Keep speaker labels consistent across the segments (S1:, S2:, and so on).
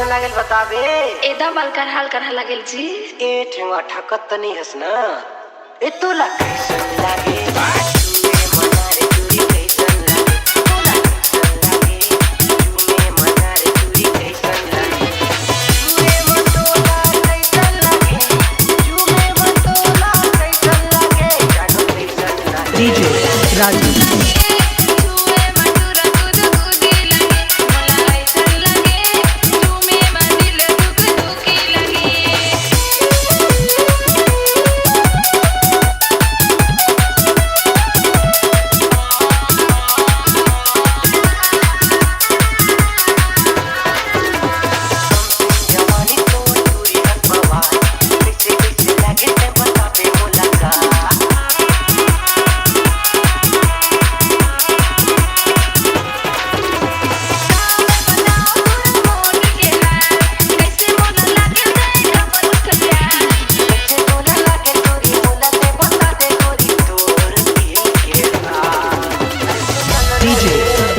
S1: कैसन लागल बताबे।
S2: एकदम हल्का लागल जी।
S1: ए ठेंगा ठकत नहीं हस ना। ए तोला कैसन लागे
S3: DJ Raju.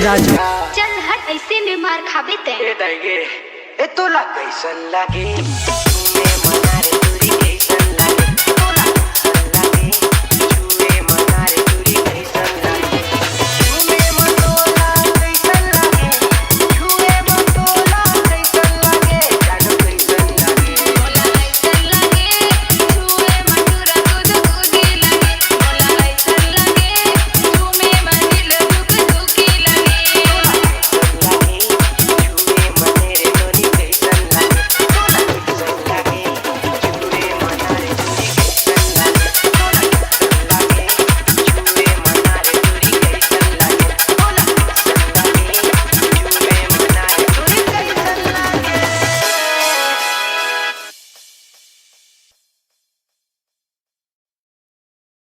S3: राजू
S2: चल हट ऐसे में मार खाबे ते।
S1: ए तोला कैसन लागे।